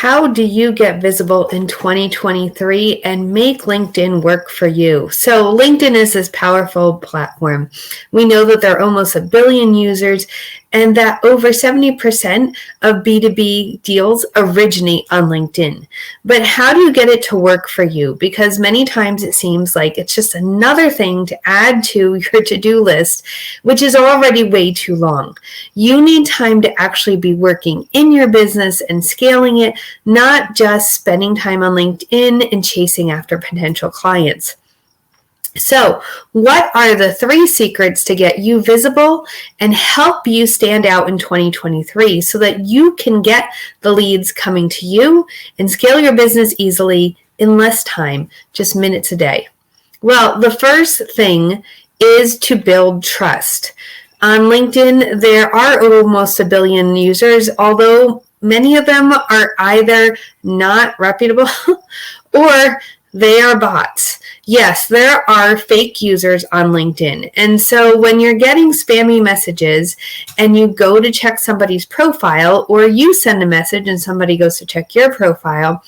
How do you get visible in 2023 and make LinkedIn work for you? So LinkedIn is this powerful platform. We know that there are almost 1 billion users and that over 70% of B2B deals originate on LinkedIn. But how do you get it to work for you? Because many times it seems like it's just another thing to add to your to-do list, which is already way too long. You need time to actually be working in your business and scaling it, not just spending time on LinkedIn and chasing after potential clients. So, what are the 3 secrets to get you visible and help you stand out in 2023 so that you can get the leads coming to you and scale your business easily in less time, just minutes a day? Well, the first thing is to build trust. On LinkedIn, there are almost 1 billion users, although many of them are either not reputable or they are bots. Yes, there are fake users on LinkedIn. And so when you're getting spammy messages and you go to check somebody's profile, or you send a message and somebody goes to check your profile,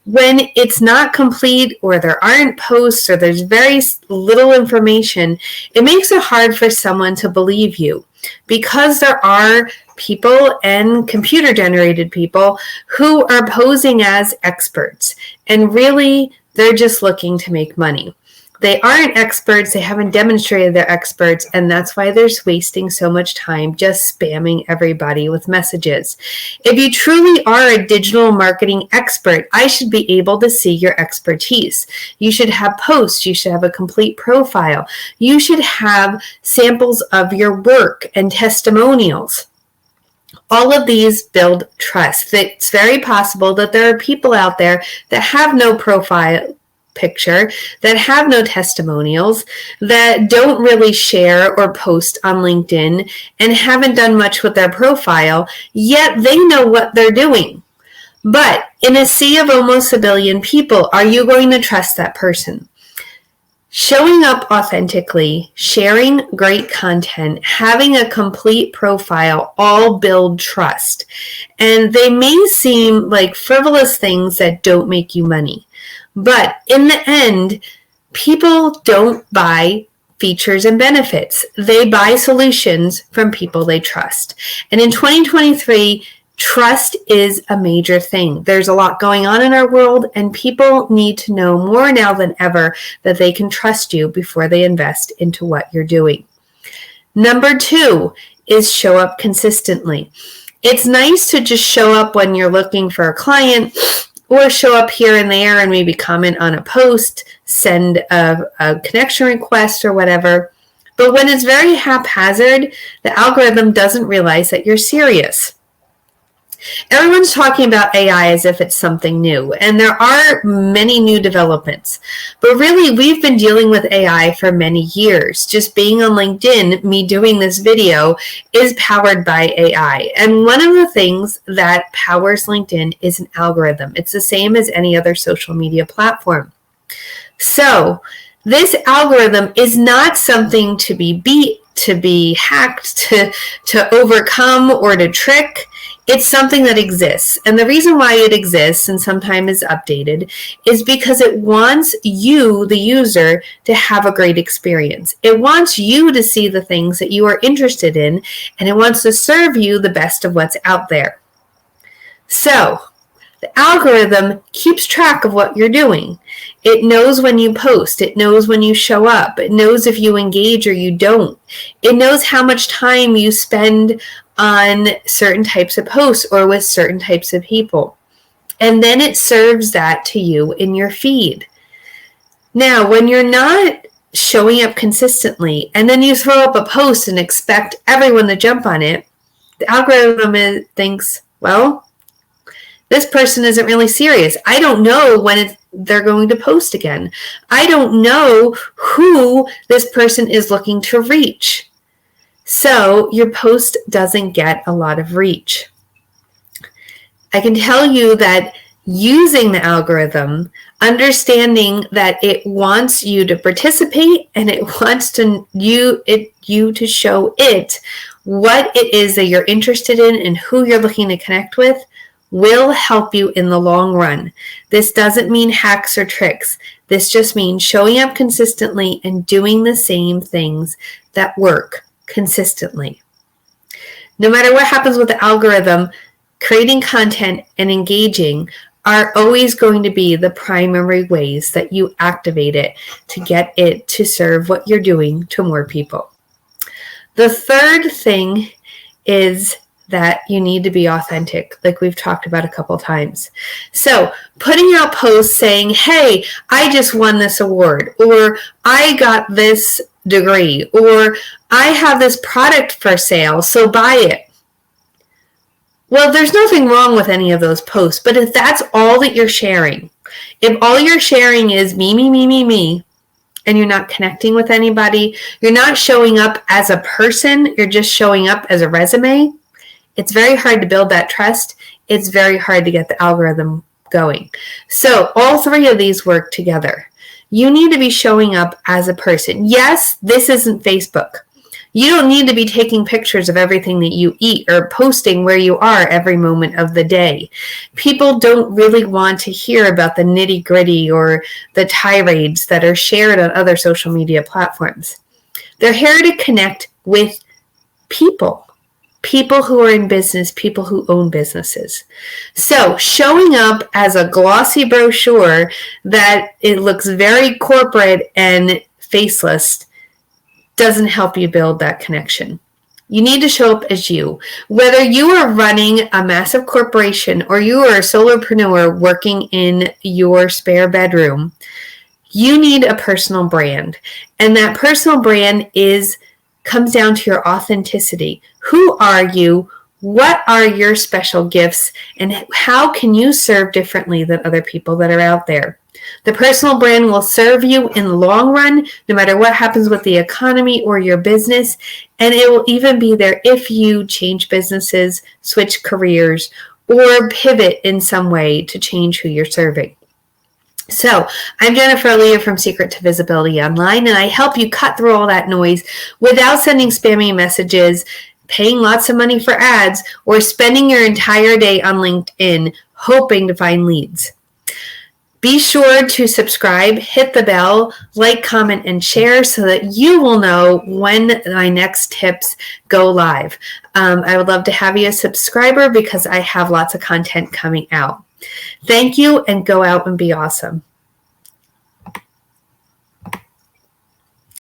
when it's not complete or there aren't posts or there's very little information, it makes it hard for someone to believe you, because there are people and computer-generated people who are posing as experts, and really they're just looking to make money. They aren't experts, they haven't demonstrated they're experts, and that's why they're wasting so much time just spamming everybody with messages. If you truly are a digital marketing expert, I should be able to see your expertise. You should have posts, you should have a complete profile, you should have samples of your work and testimonials. All of these build trust. It's very possible that there are people out there that have no profile picture, that have no testimonials, that don't really share or post on LinkedIn and haven't done much with their profile, yet they know what they're doing. But in a sea of almost 1 billion people, are you going to trust that person? Showing up authentically, sharing great content, having a complete profile all build trust. And they may seem like frivolous things that don't make you money. But in the end, people don't buy features and benefits. They buy solutions from people they trust. And in 2023, trust is a major thing. There's a lot going on in our world, and people need to know more now than ever that they can trust you before they invest into what you're doing. Number 2 is show up consistently. It's nice to just show up when you're looking for a client, or show up here and there and maybe comment on a post, send a connection request or whatever. But when it's very haphazard, the algorithm doesn't realize that you're serious. Everyone's talking about AI as if it's something new, and there are many new developments. But really, we've been dealing with AI for many years. Just being on LinkedIn, me doing this video, is powered by AI. And one of the things that powers LinkedIn is an algorithm. It's the same as any other social media platform. So this algorithm is not something to be beat, to be hacked, to overcome, or to trick. It's something that exists. And the reason why it exists and sometimes is updated is because it wants you, the user, to have a great experience. It wants you to see the things that you are interested in, and it wants to serve you the best of what's out there. So, the algorithm keeps track of what you're doing. It knows when you post. It knows when you show up. It knows if you engage or you don't. It knows how much time you spend on certain types of posts or with certain types of people. And then it serves that to you in your feed. Now, when you're not showing up consistently and then you throw up a post and expect everyone to jump on it, the algorithm thinks, well, this person isn't really serious. I don't know when they're going to post again. I don't know who this person is looking to reach. So your post doesn't get a lot of reach. I can tell you that using the algorithm, understanding that it wants you to participate and it wants you to show it what it is that you're interested in and who you're looking to connect with, will help you in the long run. This doesn't mean hacks or tricks. This just means showing up consistently and doing the same things that work consistently. No matter what happens with the algorithm, creating content and engaging are always going to be the primary ways that you activate it to get it to serve what you're doing to more people. The third thing is that you need to be authentic, like we've talked about a couple times. So putting out posts saying, hey, I just won this award, or I got this degree, or I have this product for sale, so buy it. Well, there's nothing wrong with any of those posts, but if that's all that you're sharing, if all you're sharing is me, and you're not connecting with anybody, you're not showing up as a person, you're just showing up as a resume, it's very hard to build that trust. It's very hard to get the algorithm going. So all three of these work together. You need to be showing up as a person. Yes, this isn't Facebook. You don't need to be taking pictures of everything that you eat or posting where you are every moment of the day. People don't really want to hear about the nitty-gritty or the tirades that are shared on other social media platforms. They're here to connect with people who are in business, people who own businesses. So showing up as a glossy brochure that it looks very corporate and faceless doesn't help you build that connection. You need to show up as you. Whether you are running a massive corporation or you are a solopreneur working in your spare bedroom, you need a personal brand. And that personal brand comes down to your authenticity. Who are you? What are your special gifts? And how can you serve differently than other people that are out there? The personal brand will serve you in the long run, no matter what happens with the economy or your business. And it will even be there if you change businesses, switch careers, or pivot in some way to change who you're serving. So I'm Jennifer Leah from Secret to Visibility Online, and I help you cut through all that noise without sending spammy messages, paying lots of money for ads, or spending your entire day on LinkedIn hoping to find leads. Be sure to subscribe, hit the bell, like, comment, and share so that you will know when my next tips go live. I would love to have you a subscriber because I have lots of content coming out. Thank you, and go out and be awesome.